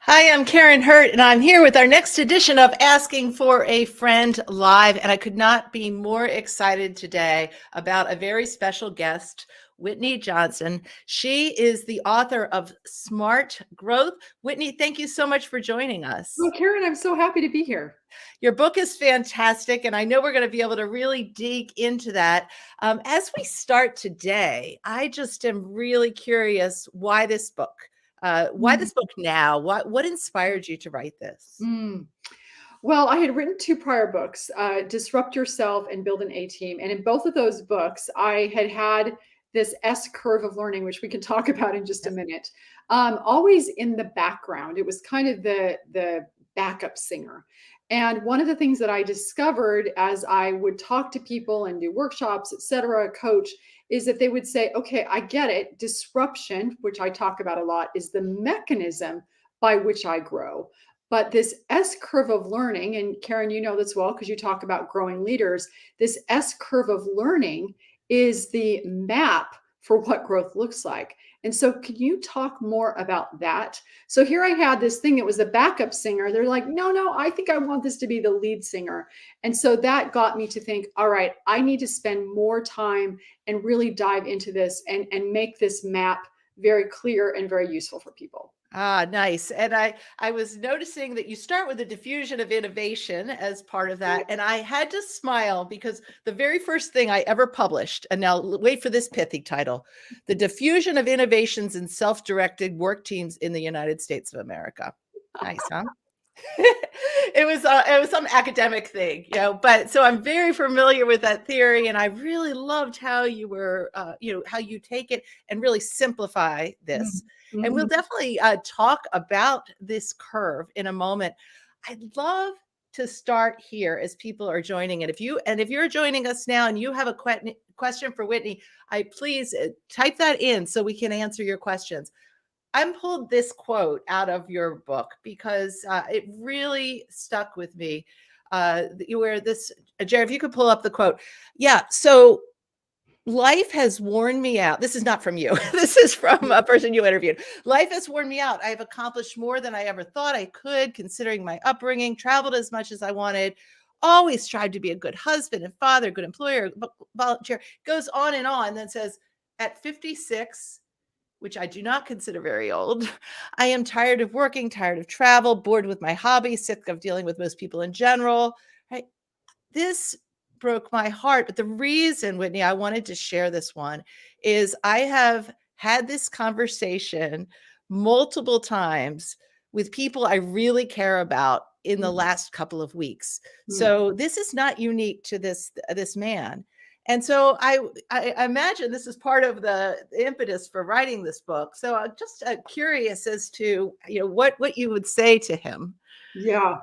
Hi, I'm Karen Hurt, and I'm here with our next edition of Asking for a Friend Live. And I could not be more excited today about a very special guest, Whitney Johnson. She is the author of Smart Growth. Whitney, thank you so much for joining us. Well, Karen, I'm so happy to be here. Your book is fantastic, and I know we're going to be able to really dig into that. As we start today, I just am really curious why this book? Why Mm, this book now? What inspired you to write this? mm. Well, I had written two prior books, Disrupt Yourself and Build an A Team. And in both of those books, I had this S curve of learning, which we can talk about in just a Yes. minute, always in the background. It was kind of the backup singer. And one of the things that I discovered as I would talk to people and do workshops, et cetera, coach, is that they would say, okay, I get it. Disruption, which I talk about a lot, is the mechanism by which I grow. But this S curve of learning, and Karen, you know this well because you talk about growing leaders, this S curve of learning is the map for what growth looks like. And so, can you talk more about that? So, here I had this thing that was the backup singer. They're like, no, I think I want this to be the lead singer. And so that got me to think, all right, I need to spend more time and really dive into this and make this map very clear and very useful for people. Ah, nice. And I was noticing that you start with the diffusion of innovation as part of that. And I had to smile because the very first thing I ever published, and now wait for this pithy title, The Diffusion of Innovations in Self-Directed Work Teams in the United States of America. Nice, huh? It was some academic thing, but so I'm very familiar with that theory, and I really loved how you were, how you take it and really simplify this. And we'll Mhm. definitely talk about this curve in a moment. I'd love to start here as people are joining it. If you're joining us now and you have a question for Whitney, I please type that in so we can answer your questions. I pulled this quote out of your book because it really stuck with me. Where this, Jared, if you could pull up the quote. Yeah. So life has worn me out. This is not from you. This is from a person you interviewed. Life has worn me out. I have accomplished more than I ever thought I could, considering my upbringing, traveled as much as I wanted, always tried to be a good husband and father, good employer, volunteer, goes on and on. Then says, at 56, which I do not consider very old. I am tired of working, tired of travel, bored with my hobby, sick of dealing with most people in general. Right? This broke my heart. But the reason, Whitney, I wanted to share this one is I have had this conversation multiple times with people I really care about in the Mhm. last couple of weeks. Mhm. So this is not unique to this man. And so I imagine this is part of the impetus for writing this book. So I'm just curious as to what you would say to him. Yeah,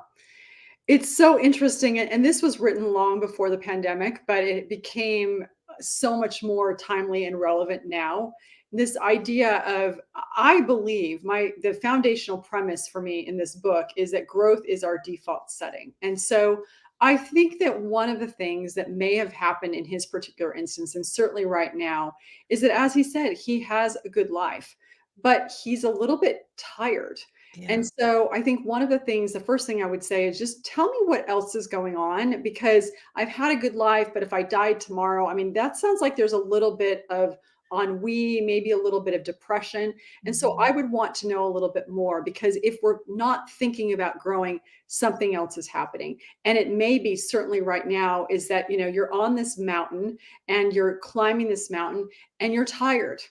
it's so interesting, and this was written long before the pandemic, but it became so much more timely and relevant now. This idea of I believe the foundational premise for me in this book is that growth is our default setting. And so I think that one of the things that may have happened in his particular instance, and certainly right now, is that as he said, he has a good life, but he's a little bit tired. Yeah. And so I think one of the things, the first thing I would say is just tell me what else is going on because I've had a good life, but if I died tomorrow, I mean, that sounds like there's a little bit of ennui, maybe a little bit of depression. And so Mhm. I would want to know a little bit more because if we're not thinking about growing, something else is happening. And it may be certainly right now is that, you're on this mountain and you're climbing this mountain and you're tired.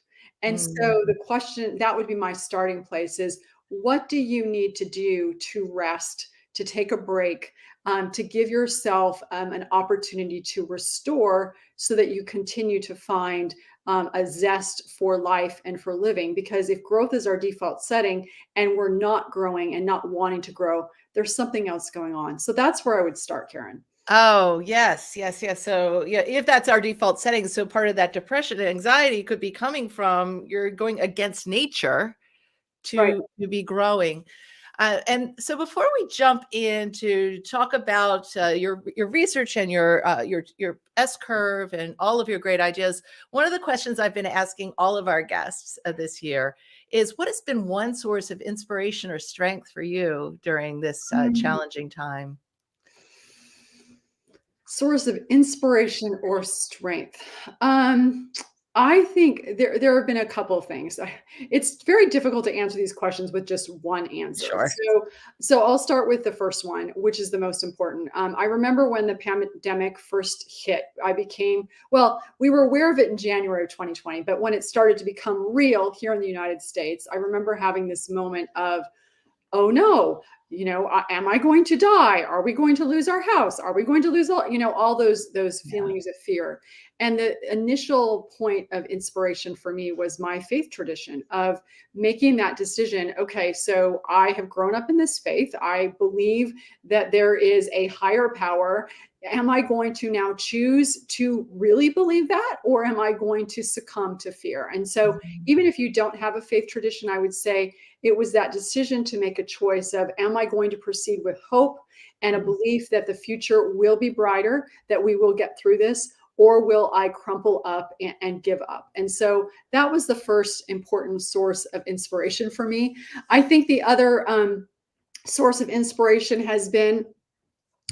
And so Mhm. the question that would be my starting place is what do you need to do to rest, to take a break, to give yourself an opportunity to restore so that you continue to find a zest for life and for living? Because if growth is our default setting and we're not growing and not wanting to grow, there's something else going on. So that's where I would start, Karen. Oh, yes, yes, yes. So, yeah, if that's our default setting, so part of that depression and anxiety could be coming from you're going against nature Right. to be growing. And so before we jump in to talk about your research and your S curve and all of your great ideas, one of the questions I've been asking all of our guests this year is what has been one source of inspiration or strength for you during this challenging time? Source of inspiration or strength. I think there have been a couple of things. It's very difficult to answer these questions with just one answer. Sure. So I'll start with the first one, which is the most important. I remember when the pandemic first hit, we were aware of it in January of 2020, but when it started to become real here in the United States, I remember having this moment of, oh no, am I going to die? Are we going to lose our house? Are we going to lose all those Yeah. feelings of fear? And the initial point of inspiration for me was my faith tradition of making that decision. Okay, so I have grown up in this faith. I believe that there is a higher power. Am I going to now choose to really believe that, or am I going to succumb to fear? And so, even if you don't have a faith tradition, I would say it was that decision to make a choice of, am I going to proceed with hope and a belief that the future will be brighter, that we will get through this, or will I crumple up and give up? And so that was the first important source of inspiration for me. I think the other source of inspiration has been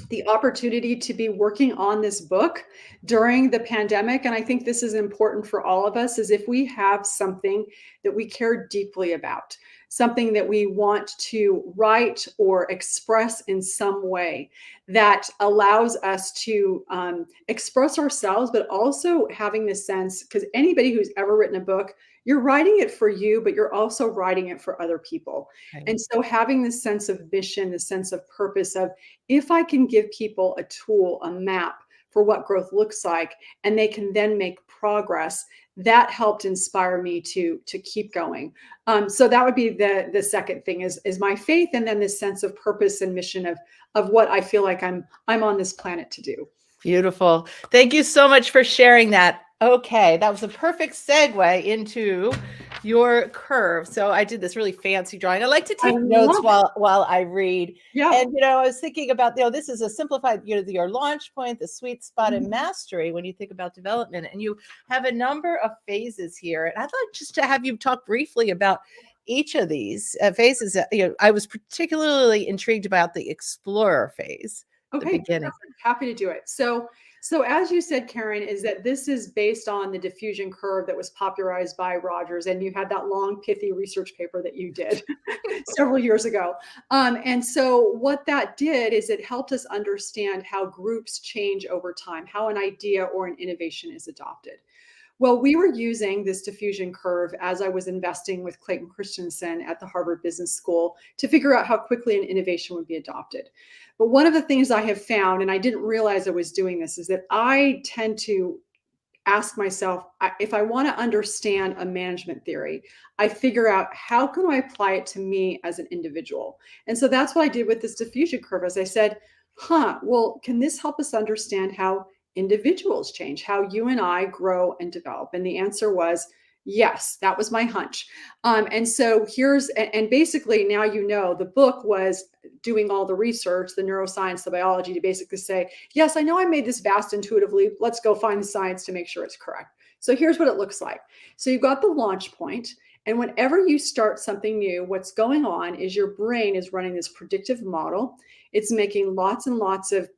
the opportunity to be working on this book during the pandemic. And I think this is important for all of us, is if we have something that we care deeply about, something that we want to write or express in some way that allows us to express ourselves, but also having the sense, because anybody who's ever written a book, you're writing it for you, but you're also writing it for other people. Right. And so having this sense of mission, the sense of purpose of, if I can give people a tool, a map for what growth looks like, and they can then make progress, that helped inspire me to keep going. So that would be the second thing is my faith, and then this sense of purpose and mission of what I feel like I'm on this planet to do. Beautiful. Thank you so much for sharing that. Okay, that was a perfect segue into your curve. So I did this really fancy drawing. I like to I take notes love it. while I read. Yeah. And I was thinking about, this is a simplified, your launch point, the sweet spot, and mastery when you think about development. And you have a number of phases here. And I'd like just to have you talk briefly about each of these phases. I was particularly intrigued about the explorer phase, the Okay, beginning. perfect. Happy to do it. So as you said, Karin, is that this is based on the diffusion curve that was popularized by Rogers, and you had that long, pithy research paper that you did several years ago. And so what that did is it helped us understand how groups change over time, how an idea or an innovation is adopted. Well, we were using this diffusion curve as I was investing with Clayton Christensen at the Harvard Business School to figure out how quickly an innovation would be adopted. But one of the things I have found, and I didn't realize I was doing this, is that I tend to ask myself, if I want to understand a management theory, I figure out how can I apply it to me as an individual. And so that's what I did with this diffusion curve. As I said, well, can this help us understand how individuals change, how you and I grow and develop? And the answer was yes. That was my hunch. And so and basically now, the book was doing all the research, the neuroscience, the biology, to basically say, yes, I know I made this vast intuitive leap. Let's go find the science to make sure it's correct. So here's what it looks like. So you've got the launch point, and whenever you start something new, what's going on is your brain is running this predictive model. It's making lots and lots of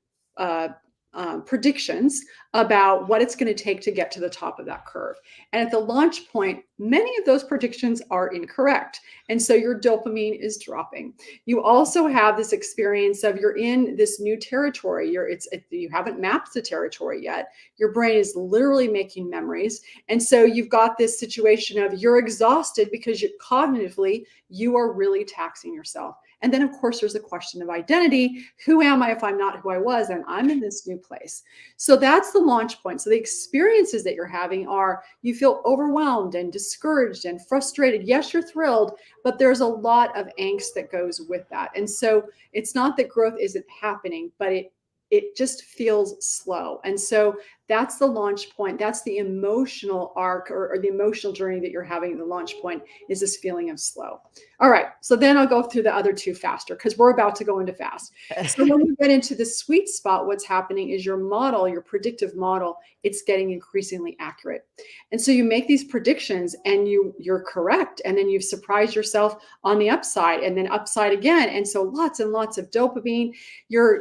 predictions about what it's going to take to get to the top of that curve. And at the launch point, many of those predictions are incorrect. And so your dopamine is dropping. You also have this experience of you're in this new territory. You haven't mapped the territory yet. Your brain is literally making memories. And so you've got this situation of you're exhausted because cognitively, you are really taxing yourself. And then, of course, there's the question of identity. Who am I if I'm not who I was and I'm in this new place? So that's the launch point. So the experiences that you're having are, you feel overwhelmed and discouraged and frustrated. Yes, you're thrilled, but there's a lot of angst that goes with that. And so it's not that growth isn't happening, but it just feels slow. And so That's the launch point. That's the emotional arc or the emotional journey that you're having. The launch point is this feeling of slow. All right. So then I'll go through the other two faster because we're about to go into fast. So when you get into the sweet spot, what's happening is your model, your predictive model, it's getting increasingly accurate. And so you make these predictions and you're correct. And then you surprise yourself on the upside and then upside again. And so lots and lots of dopamine. You're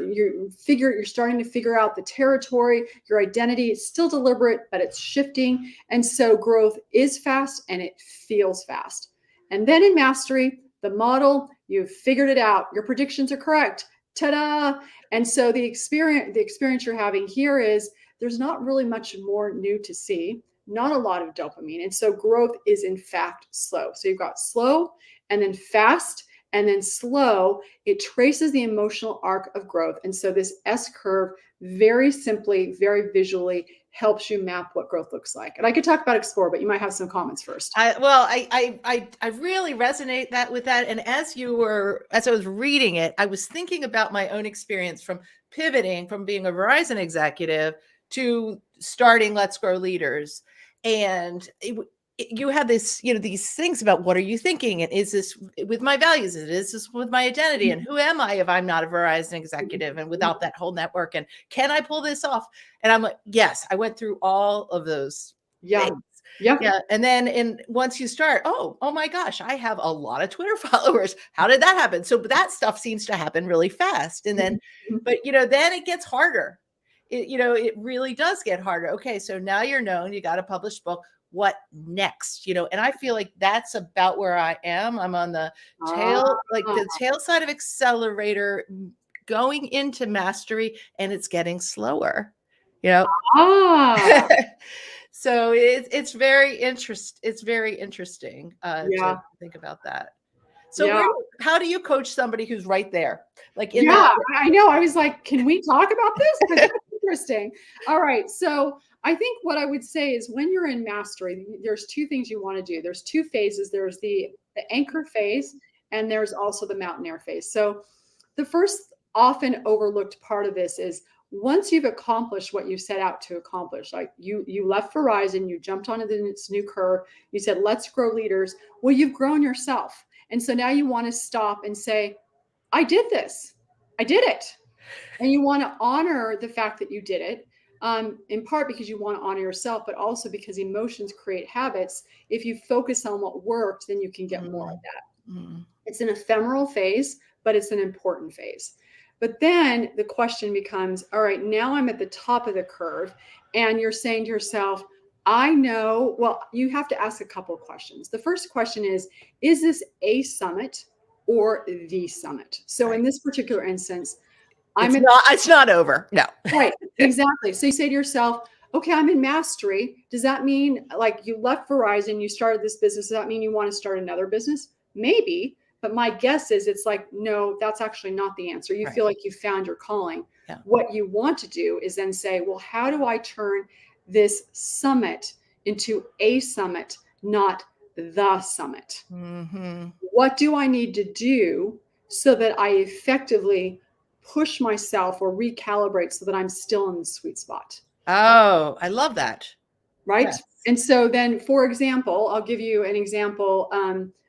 starting to figure out the territory, your identity. It's still deliberate, but it's shifting. And so growth is fast and it feels fast. And then in mastery, the model, you've figured it out. Your predictions are correct. Ta-da! And so the experience you're having here is there's not really much more new to see, not a lot of dopamine. And so growth is in fact slow. So you've got slow and then fast and then slow. It traces the emotional arc of growth. And so this S curve very simply, very visually helps you map what growth looks like. And I could talk about Explore, but you might have some comments first. I really resonate with that. And as I was reading it, I was thinking about my own experience from pivoting from being a Verizon executive to starting Let's Grow Leaders. And you have this, these things about what are you thinking? And is this with my values? Is this with my identity? And who am I if I'm not a Verizon executive and without that whole network? And can I pull this off? And I'm like, yes, I went through all of those things. Yeah. And then once you start, oh my gosh, I have a lot of Twitter followers. How did that happen? So that stuff seems to happen really fast. And then, but then it gets harder. It really does get harder. Okay. So now you're known, you got a published book. What next? And I feel like that's about where I am. I'm on the tail side of accelerator going into mastery, and it's getting slower, So it's very interesting to think about that. So how do you coach somebody who's right there? I know. I was like, can we talk about this? That's interesting. All right. So I think what I would say is when you're in mastery, there's two things you want to do. There's two phases. There's the anchor phase, and there's also the mountaineer phase. So the first often overlooked part of this is once you've accomplished what you set out to accomplish, like you left Verizon, you jumped onto this new curve, you said, let's grow leaders. Well, you've grown yourself. And so now you want to stop and say, I did this. I did it. And you want to honor the fact that you did it, in part because you want to honor yourself, but also because emotions create habits. If you focus on what worked, then you can get more of that. It's an ephemeral phase, but it's an important phase. But then the question becomes, all right, now I'm at the top of the curve, and you're saying to yourself, I know, well, you have to ask a couple of questions. The first question is this a summit or the summit? So in this particular instance, it's not over. No. Right. Exactly. So you say to yourself, okay, I'm in mastery. Does that mean like you left Verizon, you started this business? Does that mean you want to start another business? Maybe. But my guess is it's like, no, that's actually not the answer. You feel like you found your calling. Yeah. What you want to do is then say, well, how do I turn this summit into a summit, not the summit? What do I need to do so that I effectively push myself or recalibrate so that I'm still in the sweet spot? Oh, I love that. Right. Yes. And so then, for example, I'll give you an example.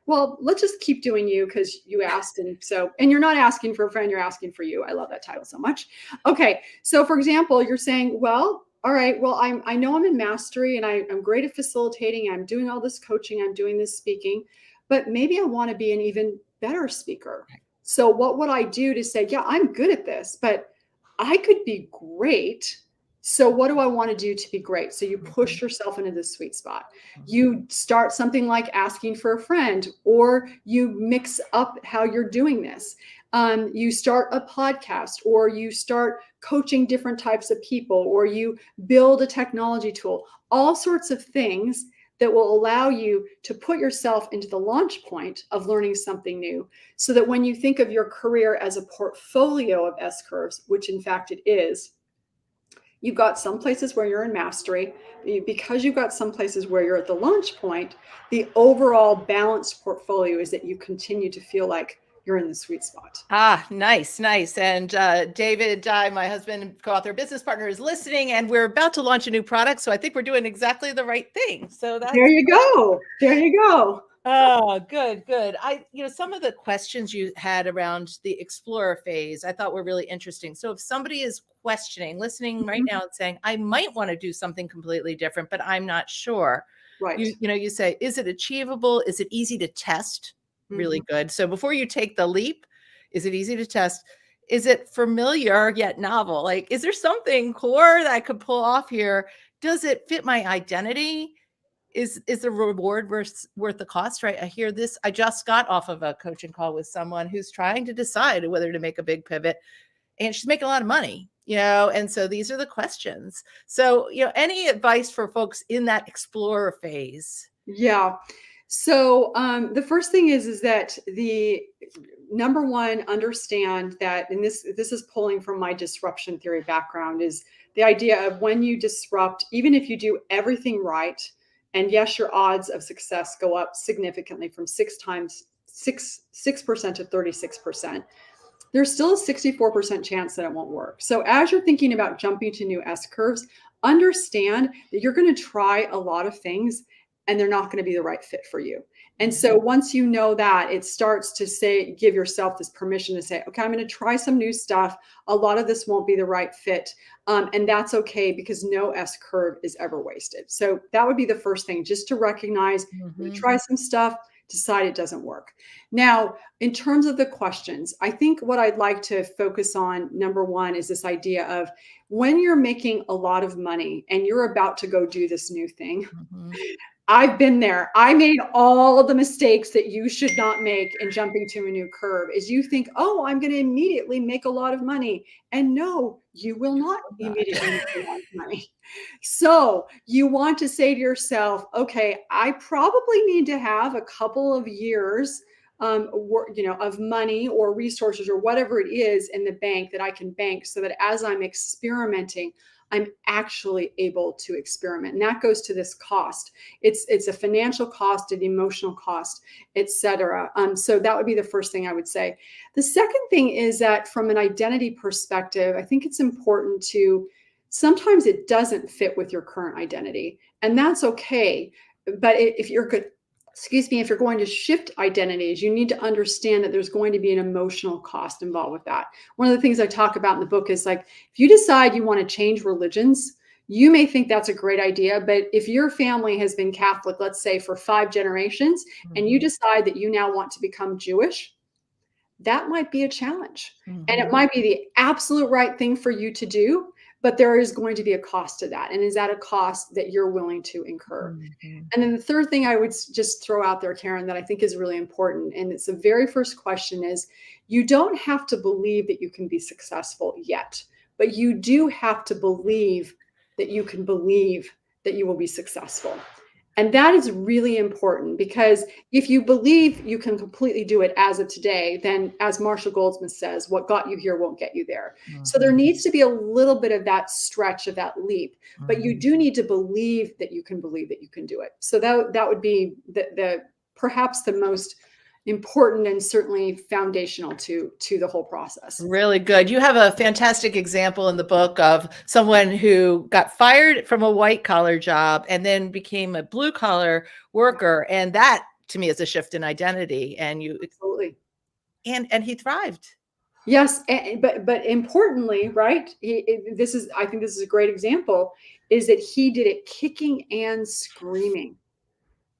Well, let's just keep doing you because you asked. And you're not asking for a friend, you're asking for you. I love that title so much. Okay. So for example, you're saying, well, all right, well, I know I'm in mastery and I'm great at facilitating. I'm doing all this coaching. I'm doing this speaking, but maybe I want to be an even better speaker. So what would I do to say, yeah, I'm good at this, but I could be great. So what do I want to do to be great? So you push yourself into this sweet spot. You start something like asking for a friend, or you mix up how you're doing this. You start a podcast, or you start coaching different types of people, or you build a technology tool, all sorts of things that will allow you to put yourself into the launch point of learning something new, so that when you think of your career as a portfolio of S curves, which in fact it is, you've got some places where you're in mastery. Because you've got some places where you're at the launch point, the overall balanced portfolio is that you continue to feel like you're in the sweet spot. Ah, nice, nice. And David, my husband, co-author, business partner, is listening, and we're about to launch a new product. So I think we're doing exactly the right thing. So that's There you go. There you go. oh, good, good. Some of the questions you had around the explorer phase, I thought were really interesting. So if somebody is questioning, listening right now and saying, I might want to do something completely different, but I'm not sure. Right. You say, is it achievable? Is it easy to test? Really good. So before you take the leap, is it easy to test? Is it familiar yet novel? Like, is there something core that I could pull off here? Does it fit my identity? Is the reward worth the cost, right? I hear this. I just got off of a coaching call with someone who's trying to decide whether to make a big pivot, and she's making a lot of money, and so these are the questions. So, any advice for folks in that explorer phase? Yeah. So the first thing is that the number one, understand that, and this is pulling from my disruption theory background, is the idea of when you disrupt, even if you do everything right, and yes, your odds of success go up significantly from 6% to 36%. There's still a 64% chance that it won't work. So as you're thinking about jumping to new S curves, understand that you're going to try a lot of things and they're not going to be the right fit for you. And so once you know that, it starts to give yourself this permission to say, okay, I'm going to try some new stuff. A lot of this won't be the right fit. And that's okay, because no S curve is ever wasted. So that would be the first thing, just to recognize, try some stuff, decide it doesn't work. Now, in terms of the questions, I think what I'd like to focus on, number one, is this idea of when you're making a lot of money and you're about to go do this new thing. I've been there. I made all of the mistakes that you should not make in jumping to a new curve. Is you think, oh, I'm going to immediately make a lot of money. And no, you will not immediately make a lot of money. So you want to say to yourself, okay, I probably need to have a couple of years of money or resources or whatever it is in the bank that I can bank, so that as I'm experimenting, I'm actually able to experiment. And that goes to this cost. It's a financial cost, an emotional cost, etc. So that would be the first thing I would say. The second thing is that from an identity perspective, I think it's important to, sometimes it doesn't fit with your current identity, and that's okay. But if you're good, if you're going to shift identities, you need to understand that there's going to be an emotional cost involved with that. One of the things I talk about in the book is, like, if you decide you want to change religions, you may think that's a great idea, but if your family has been Catholic, let's say for 5 generations, and you decide that you now want to become Jewish, that might be a challenge. And it might be the absolute right thing for you to do, but there is going to be a cost to that. And is that a cost that you're willing to incur? And then the third thing I would just throw out there, Karin, that I think is really important, and it's the very first question, is you don't have to believe that you can be successful yet, but you do have to believe that you can believe that you will be successful. And that is really important, because if you believe you can completely do it as of today, then, as Marshall Goldsmith says, what got you here won't get you there. So there needs to be a little bit of that stretch, of that leap, but you do need to believe that you can do it. So that would be the perhaps the most important and certainly foundational to the whole process. Really good. You have a fantastic example in the book of someone who got fired from a white collar job and then became a blue collar worker. And that, to me, is a shift in identity. And Absolutely. And he thrived. Yes, but importantly, right? I think this is a great example, is that he did it kicking and screaming.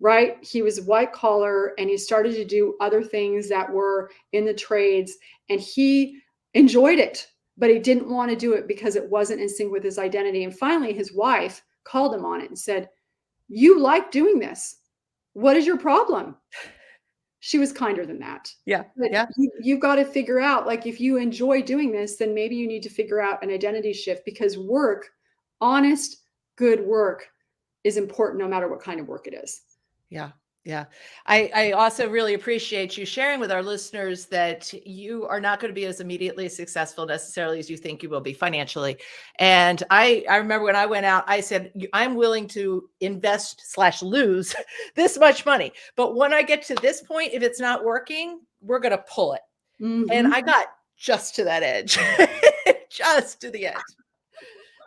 Right? He was white collar, and he started to do other things that were in the trades, and he enjoyed it, but he didn't want to do it because it wasn't in sync with his identity. And finally, his wife called him on it and said, "You like doing this. What is your problem?" She was kinder than that. Yeah. But Yeah. you've got to figure out, like, if you enjoy doing this, then maybe you need to figure out an identity shift, because work, honest, good work, is important no matter what kind of work it is. Yeah. Yeah. I also really appreciate you sharing with our listeners that you are not going to be as immediately successful necessarily as you think you will be financially. And I remember when I went out, I said, I'm willing to invest/lose this much money. But when I get to this point, if it's not working, we're going to pull it. And Mhm. I got just to that edge, just to the edge.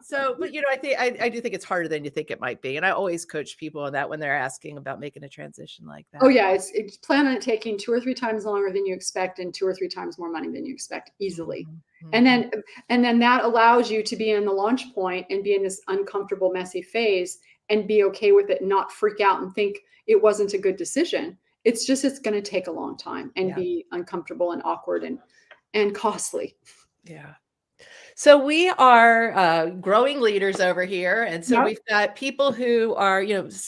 So, but I do think it's harder than you think it might be. And I always coach people on that when they're asking about making a transition like Oh that. yeah, it's plan on it taking 2 or 3 times longer than you expect and 2 or 3 times more money than you expect easily. Mhm, And mhm. then that allows you to be in the launch point and be in this uncomfortable, messy phase and be okay with it, not freak out and think it wasn't a good decision. It's just it's going to take a long time and Yeah, be uncomfortable and awkward and costly. yeah. So we are growing leaders over here. And so Yep. we've got people who are,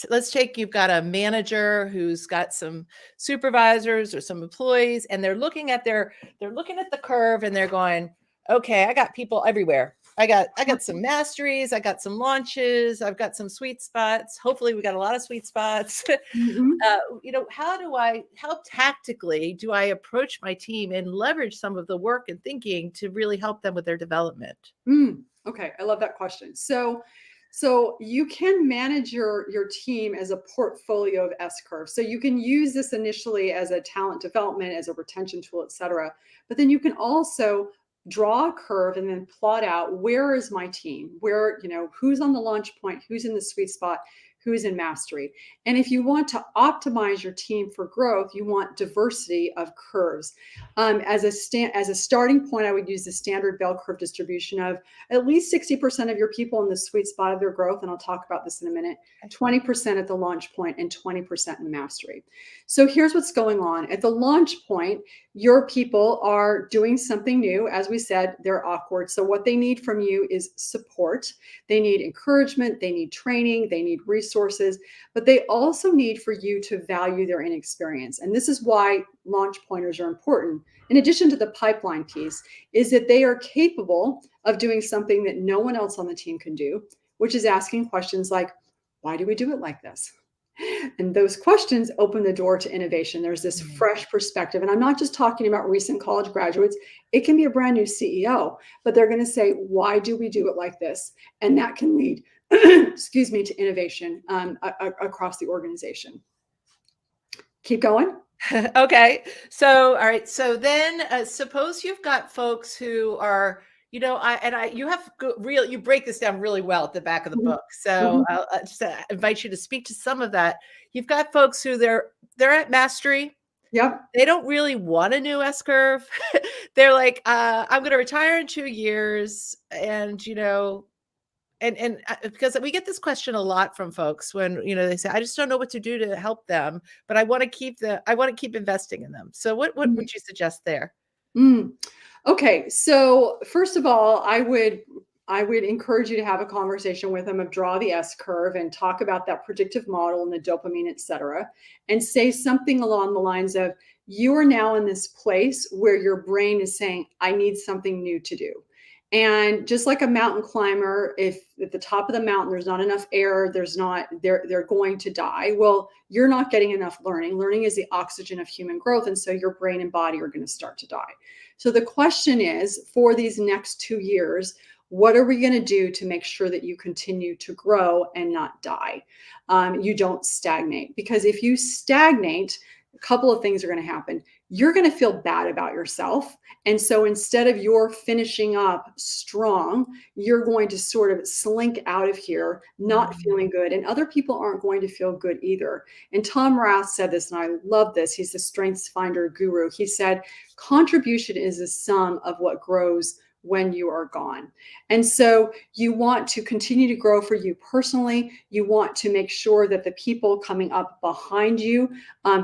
let's take you've got a manager who's got some supervisors or some employees, and they're looking at the curve and they're going, okay, I got people everywhere. I got some masteries, I got some launches, I've got some sweet spots. Hopefully we got a lot of sweet spots. Mhm. How tactically do I approach my team and leverage some of the work and thinking to really help them with their development? Okay, I love that question. So you can manage your team as a portfolio of S curves. So you can use this initially as a talent development, as a retention tool, et cetera. But then you can also draw a curve and then plot out where is my team, where, who's on the launch point, who's in the sweet spot, who's in mastery. And if you want to optimize your team for growth, you want diversity of curves. As a starting point, I would use the standard bell curve distribution of at least 60% of your people in the sweet spot of their growth. And I'll talk about this in a minute, 20% at the launch point and 20% in mastery. So here's what's going on. At the launch point, your people are doing something new. As we said, they're awkward. So what they need from you is support. They need encouragement. They need training. They need resources, but they also need for you to value their inexperience. And this is why launch pointers are important. In addition to the pipeline piece, is that they are capable of doing something that no one else on the team can do, which is asking questions like, why do we do it like this? And those questions open the door to innovation. There's this Mm, fresh perspective. And I'm not just talking about recent college graduates, it can be a brand new CEO, but they're going to say, why do we do it like this? And that can lead, excuse me, to innovation across the organization. Keep going. okay. So, all right. So then, suppose you've got folks who are, you break this down really well at the back of the Mhm, book. So mhm. I'll just invite you to speak to some of that. You've got folks who they're at mastery. Yep. They don't really want a new S curve. They're like, I'm going to retire in 2 years, and because we get this question a lot from folks when, they say, I just don't know what to do to help them, but I want to keep investing in them. So what would you suggest there? Mm. Okay, so first of all, I would encourage you to have a conversation with them of draw the S curve and talk about that predictive model and the dopamine, et cetera, and say something along the lines of, you are now in this place where your brain is saying, I need something new to do. And just like a mountain climber, if at the top of the mountain there's not enough air, they're going to die. Well, you're not getting enough learning. Learning is the oxygen of human growth, and so your brain and body are going to start to die. So the question is, for these next 2 years, what are we going to do to make sure that you continue to grow and not die? You don't stagnate, because if you stagnate, a couple of things are going to happen. You're going to feel bad about yourself. And so instead of your finishing up strong, you're going to sort of slink out of here, not Mm, feeling good. And other people aren't going to feel good either. And Tom Rath said this, and I love this. He's the strengths finder guru. He said, contribution is the sum of what grows when you are gone. And so you want to continue to grow for you personally. You want to make sure that the people coming up behind you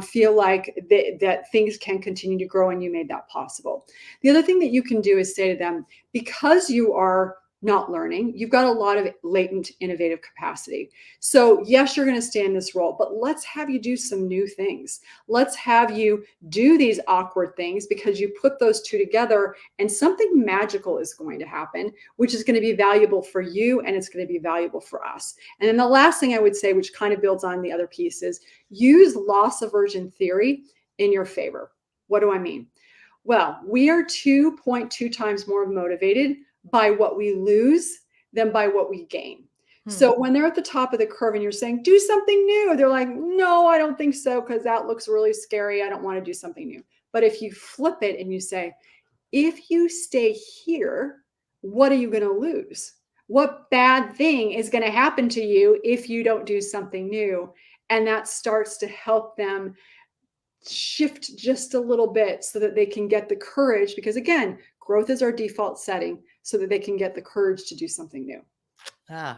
feel like that things can continue to grow and you made that possible. The other thing that you can do is say to them, because you are not learning, you've got a lot of latent innovative capacity. So yes, you're going to stay in this role, but let's have you do some new things. Let's have you do these awkward things, because you put those two together and something magical is going to happen, which is going to be valuable for you and it's going to be valuable for us. And then the last thing I would say, which kind of builds on the other piece, is use loss aversion theory in your favor. What do I mean? Well, we are 2.2 times more motivated by what we lose than by what we gain. hmm. So when they're at the top of the curve and you're saying, do something new, they're like, no, I don't think so, because that looks really scary. I don't want to do something new. But if you flip it and you say, if you stay here, what are you going to lose? What bad thing is going to happen to you if you don't do something new? And that starts to help them shift just a little bit so that they can get the courage, because again, growth is our default setting, so that they can get the courage to do something new.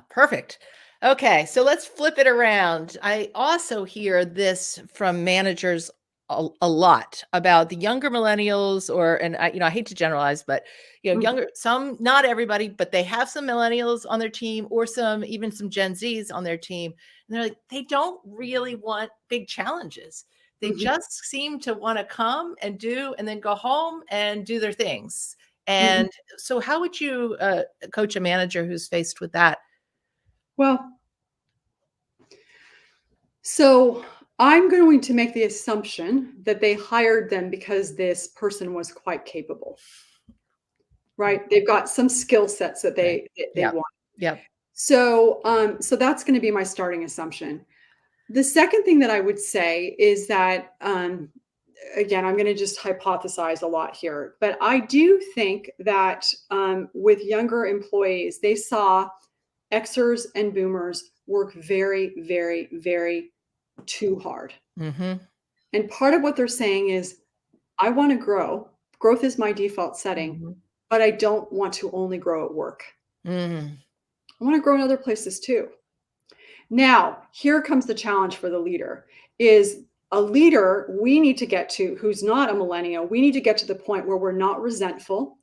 Perfect. Okay, so let's flip it around. I also hear this from managers a lot about the younger millennials, and I hate to generalize, but younger, some, not everybody, but they have some millennials on their team, or even some Gen Zs on their team. And they're like, they don't really want big challenges. They just seem to want to come and do, and then go home and do their things. And so how would you coach a manager who's faced with that? Well, so I'm going to make the assumption that they hired them because this person was quite capable, right? They've got some skill sets that they want. Yeah. So, so that's going to be my starting assumption. The second thing that I would say is that, again, I'm going to just hypothesize a lot here, but I do think that with younger employees, they saw Xers and boomers work very, very, very too hard. And part of what they're saying is, I want to grow. Growth is my default setting, but I don't want to only grow at work. I want to grow in other places too. Now, here comes the challenge for the leader. Is a leader we need to get to, who's not a millennial, we need to get to the point where we're not resentful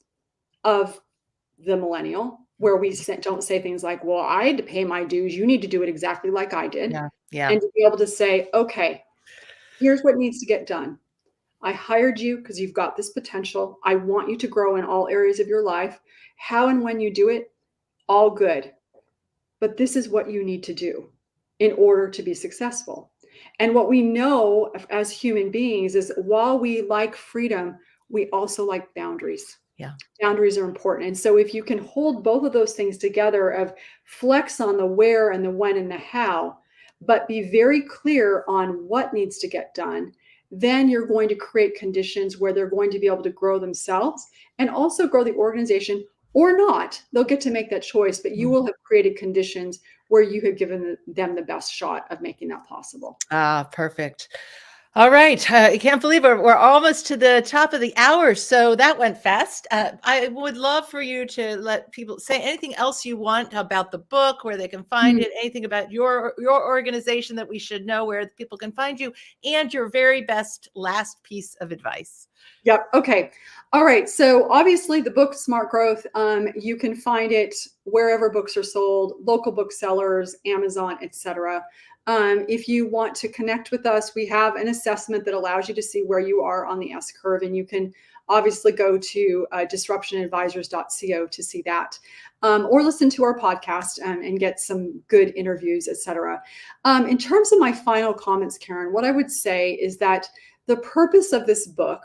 of the millennial, where we don't say things like, well, I had to pay my dues, you need to do it exactly like I did. And to be able to say, okay, here's what needs to get done. I hired you because you've got this potential. I want you to grow in all areas of your life. How and when you do it, all good. But this is what you need to do in order to be successful. And what we know as human beings is, while we like freedom, we also like boundaries. Boundaries are important. And so if you can hold both of those things together, of flex on the where and the when and the how, but be very clear on what needs to get done, then you're going to create conditions where they're going to be able to grow themselves and also grow the organization, or not. They'll get to make that choice, but you will have created conditions where you have given them the best shot of making that possible. Perfect. All right. I can't believe we're almost to the top of the hour. So that went fast. I would love for you to let people say anything else you want about the book, where they can find it, anything about your organization that we should know, where people can find you, and your very best last piece of advice. Yep. Okay. All right. So obviously the book Smart Growth, you can find it wherever books are sold, local booksellers, Amazon, etc. If you want to connect with us, we have an assessment that allows you to see where you are on the S curve, and you can obviously go to disruptionadvisors.co to see that, or listen to our podcast and get some good interviews, etc. In terms of my final comments, Karin, what I would say is that the purpose of this book,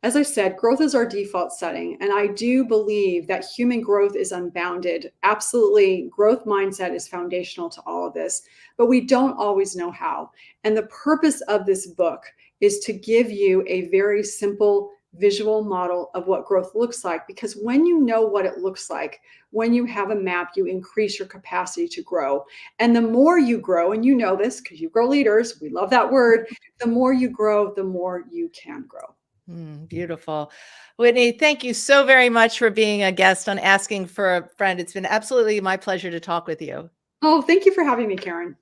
as I said, growth is our default setting. And I do believe that human growth is unbounded. Absolutely, growth mindset is foundational to all of this, but we don't always know how. And the purpose of this book is to give you a very simple visual model of what growth looks like. Because when you know what it looks like, when you have a map, you increase your capacity to grow. And the more you grow, and you know this because you grow leaders, we love that word, the more you grow, the more you can grow. Beautiful. Whitney, thank you so very much for being a guest on Asking for a Friend. It's been absolutely my pleasure to talk with you. Oh, thank you for having me, Karin.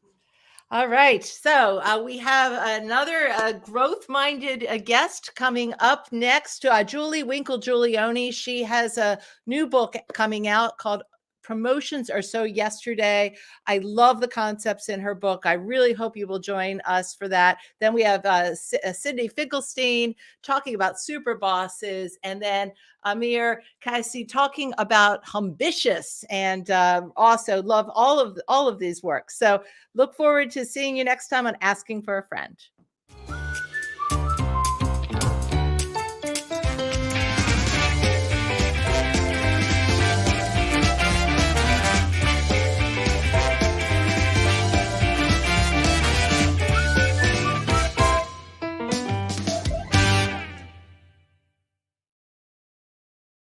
All right. So we have another growth-minded guest coming up next, Julie Winkle-Giulioni. She has a new book coming out called Promotions Are So Yesterday. I love the concepts in her book. I really hope you will join us for that. Then we have Sydney Finkelstein talking about super bosses, and then Amir Kaisi talking about Ambitious, and also love all of these works. So look forward to seeing you next time on Asking for a Friend.